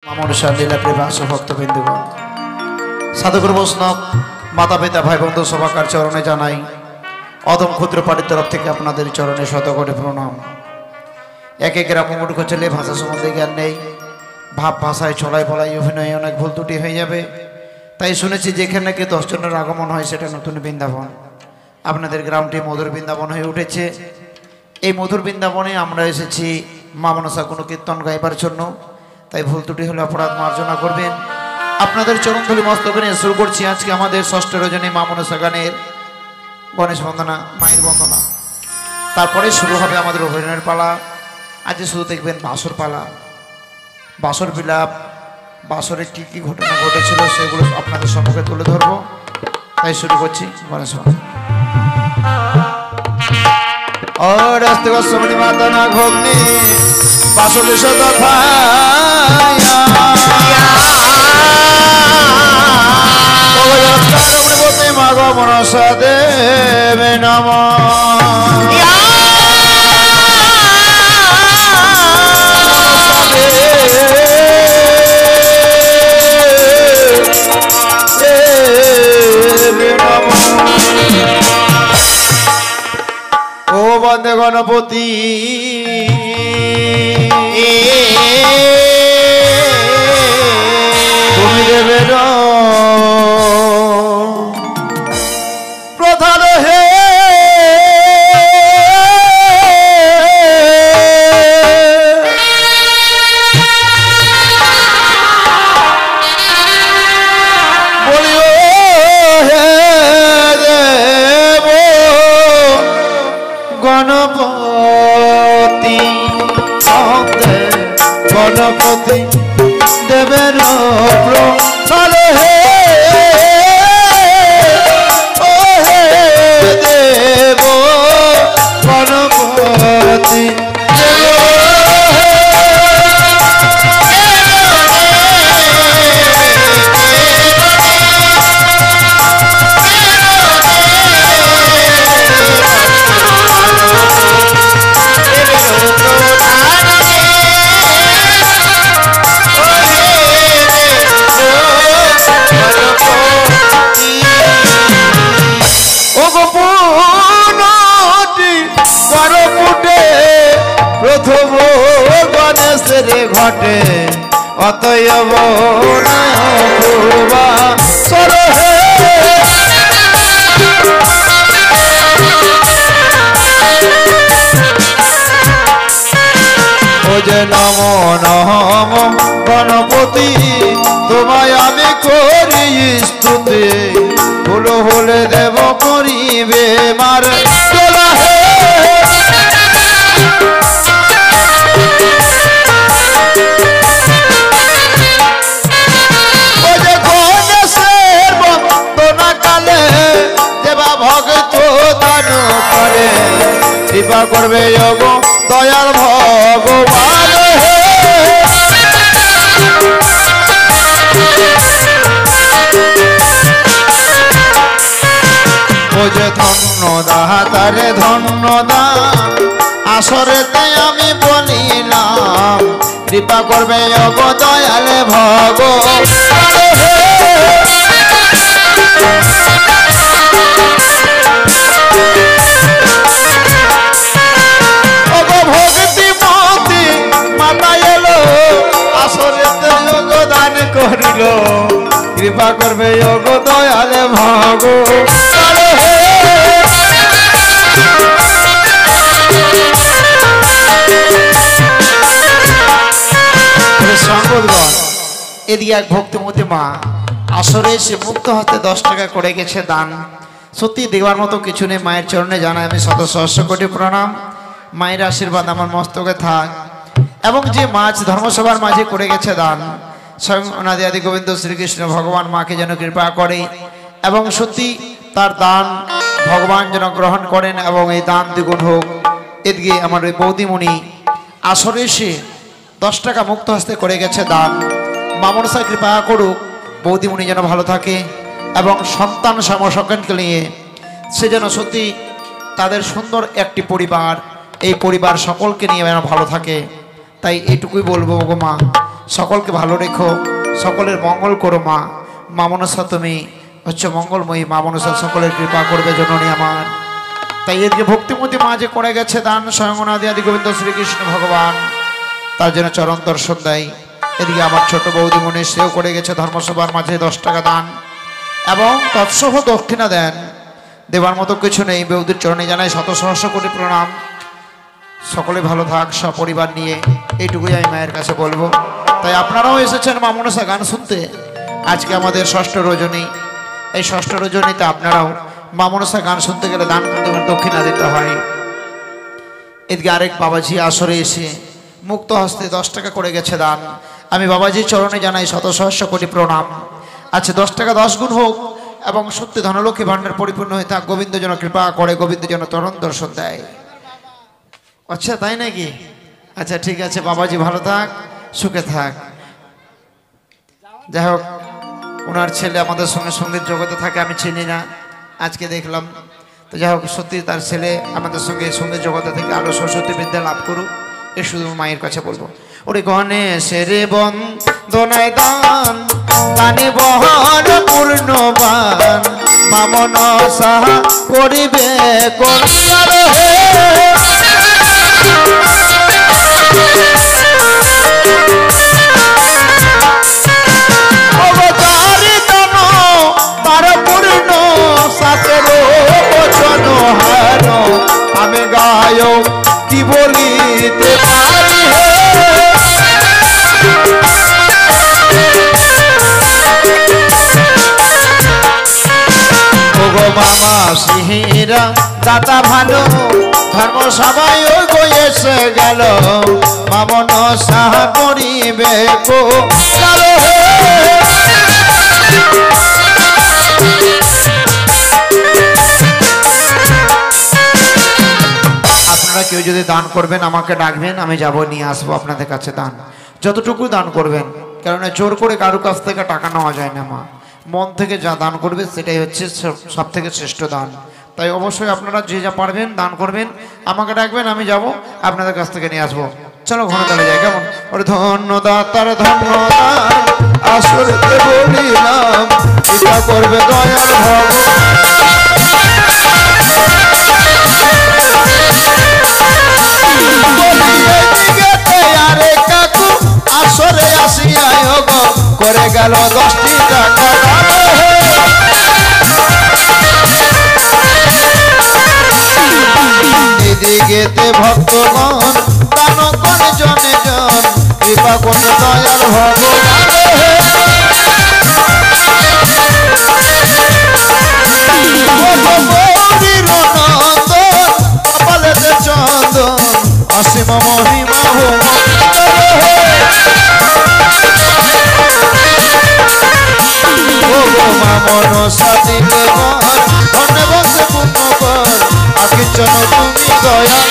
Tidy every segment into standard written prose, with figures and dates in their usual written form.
মনুষ্য লীলা প্রেমাস ভক্তবৃন্দগণ সাধুগুরু বৈষ্ণব মাতা পিতা ভাই বন্ধু সবাকার চরণে জানাই অদম ক্ষুদ্র পাড়ির তরফ থেকে আপনাদের চরণে শতকোটি প্রণাম। এক এক গ্রাম মূর্খ ছেলে ভাষা সম্বন্ধে জ্ঞান নেই, ভাব ভাষায় ছড়াই ফলাই অভিনয়ে অনেক ভুল ত্রুটি হয়ে যাবে। তাই শুনেছি যেখানে নাকি 10 জনের আগমন হয় সেটা নতুন বৃন্দাবন। আপনাদের গ্রামটি মধুর বৃন্দাবন হয়ে উঠেছে। এই মধুর বৃন্দাবনে আমরা এসেছি মা মনসা কোনো কীর্তন গাইবার জন্য। তাই ভুল ত্রুটি হলে অপরাধ মার্জনা করবেন। আপনাদের চরণধুলি মস্তকে নিয়ে শুরু করছি আজকে আমাদের 6ষ্ঠ রজনী মা মনসা গানের গণেশ বন্দনা, মায়ের বন্দনা। তারপরে শুরু হবে আমাদের অভিনয়ের পালা। আজ শুধু দেখবেন বাসর পালা, বাসর বিলাপ, বাসরে কী কী ঘটনা ঘটেছিল সেগুলো আপনাদের সম্মুখে তুলে ধরবো। তাই শুরু করছি গণেশ বন্দনা। और अस्ते गोस्वामी माता ना घोगनी बासुली सदा थाया ओगोस्तार अपने बोते मागो मनसा देवे नमः বন্দে গণপতি তুমি দেবের প্রধান হে বলিও হে দেব গণপতি গণপতি দেবের প্রধান হে ও হে দেব গণপতি প্রথম গণেশের ঘটে অতএব পূর্বা সরহে ও যে নম নম গণপতি তোমায় আমি করি স্তুতি ভুল হলে দেব করিবে মার তোলা হে কৃপা করবে যোগ দয়াল ভগবান হে ও যে ধন্যদা তারে ধন্যদা আসরেতে আমি বলিলাম কৃপা করবে যোগ দয়াল ভগবান হে করিল কৃপা করবে যোগ দয়ালে ভগবান হে সঙ্গতগণ এদিকে এক ভক্তিমতী মা আসরে সে মুক্ত হাতে 10 টাকা করে গেছে দান। সত্যি দেওয়ার মতো কিছু নেই। মায়ের চরণে জানাই আমি শত সহস্র কোটি প্রণাম। মায়ের আশীর্বাদ আমার মস্তকে থাক। এবং যে মাছ ধর্মসভার মাঝে করে গেছে দান স্বয়ং অনাদি আদি গোবিন্দ শ্রীকৃষ্ণ ভগবান মাকে যেন কৃপা করে এবং সত্যি তার দান ভগবান যেন গ্রহণ করেন এবং এই দান দ্বিগুণ হোক। এদিকে আমার ওই বৌদিমণি আসরে এসে 10 টাকা মুক্ত হস্তে করে গেছে দান। মা মনসা কৃপা করুক বৌদিমণি যেন ভালো থাকে এবং সন্তান সকলকে নিয়ে সে যেন সত্যি তাদের সুন্দর একটি পরিবার, এই পরিবার সকলকে নিয়ে যেন ভালো থাকে। তাই এইটুকুই বলবো গো মা, সকলকে ভালো রেখো, সকলের মঙ্গল করো মা। মা মনসা তুমি হচ্ছে মঙ্গলময়ী, মা মনসা সকলের কৃপা করবে জননী আমার। তাই এদিকে ভক্তিমতী মা যে করে গেছে দান স্বয়ং আদি আদি গোবিন্দ শ্রীকৃষ্ণ ভগবান, তার জন্য চরণ দর্শন দেয়। এদিকে আমার ছোট বৌদিমণি সেও করে গেছে ধর্মসভার মাঝে 10 টাকা দান এবং তৎসহ দক্ষিণা দেন। দেবার মতো কিছু নেই, বৌদির চরণে জানাই শত সহস্র কোটি প্রণাম। সকলে ভালো থাক সপরিবার নিয়ে, এইটুকুই আমি মায়ের কাছে বলবো। তাই আপনারাও এসেছেন মা মনসা গান শুনতে। আজকে আমাদের 6ষ্ঠ রজনী, এই 6ষ্ঠ রজনীতে আপনারাও মা মনসা গান শুনতে গেলে দান করতে দক্ষিণা দিতে হয়। এদিকে আরেক বাবাজি আসরে এসে মুক্ত হস্তে 10 টাকা করে গেছে দান। আমি বাবাজির চরণে জানাই শত সহস্র কোটি প্রণাম। আচ্ছা 10 টাকা 10 গুণ হোক এবং সত্যি ধনলক্ষ্মী ভাণ্ডার পরিপূর্ণ হয়ে থাক। গোবিন্দ যেন কৃপা করে, গোবিন্দ যেন চরণ দর্শন দেয়। আচ্ছা তাই নাকি? আচ্ছা ঠিক আছে, বাবাজি ভালো থাক, সুখে থাক। যাই হোক, ওনার ছেলে আমাদের সঙ্গে সঙ্গীত জগতে থাকে, আমি চিনি না, আজকে দেখলাম। তো যাই হোক, সত্যি তার ছেলে আমাদের সঙ্গে সঙ্গীত জগতে থেকে আরো সরস্বতী বিদ্যা লাভ করুক, এ শুধু মায়ের কাছে বলবো। ওরে গণেশের বন্দনায় দান দানে বহর পূর্ণবান, মা মনসা করিবে কল্যাণ হে। আমি গায়ক কি বলিতে পারি হে। ওগো মামা সিহিরা দাতা ভালো, ধর্ম সবাই গিয়েছে গেল, মা মনসা করিবে কল্যাণ হে। আপনারা কেউ যদি দান করবেন আমাকে ডাকবেন, আমি যাব নিয়ে আসবো আপনাদের কাছে দান। যতটুকু দান করবেন, কেননা জোর করে কারো কাছ থেকে টাকা নেওয়া যায় না মা। মন থেকে যা দান করবে সেটাই হচ্ছে সব থেকে শ্রেষ্ঠ দান। তাই অবশ্যই আপনারা যে যা পারবেন দান করবেন, আমাকে ডাকবেন, আমি যাব আপনাদের কাছ থেকে নিয়ে আসবো। চলো ঘরে তালে যাই, কেমন? ওরে ধন্যদাতার ধন্যদান আসলে বলিলাম, এটা করবে দয়াল ভগবান। আসরে আসিয়ায় গো করে গেল 10টি টাকা দান। এদিকেতে ভক্তগণ দান করে জনে জন, কৃপা করে দয়াল ভগবান। কপালেতে চন্দন অসীম মহিমা হোম। মা মনসা দিলে বর ধন্য বংশে পূর্ণ কর, আকিঞ্চন তুমি দয়াল।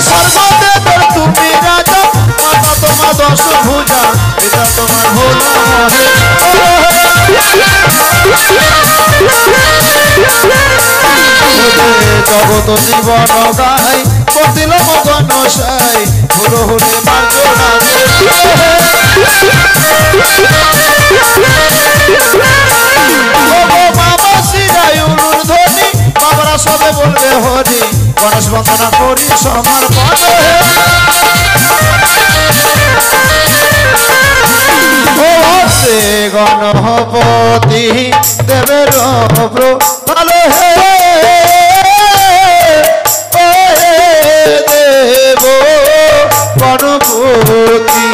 সর্বদেবের তুমি রাজা, মাতা তোমার 10 ভুজা, পিতা তোমার ভোলা মহে। জগত জীবন গাই কতিল মগন সাই, হুলো হুলে মার্জনা বাবা শিরায়ুর ধ্বনি, বাবারা সবে বলবে হরি, গণেশ বন্দনা করি সমর্পণ হে। গণপতি দেবের ভালো হে, দেব গণপতি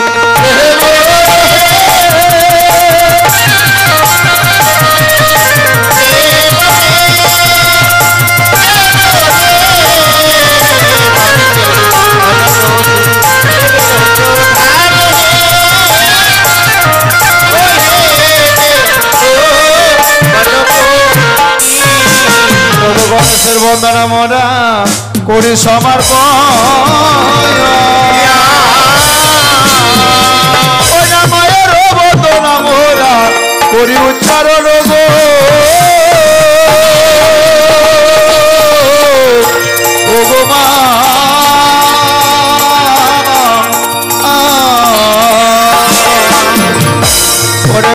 গণেশের বন্দনা মোরা করি সমর্পণ। মায়ের বন্দনা মোরা করি উচ্চারণ।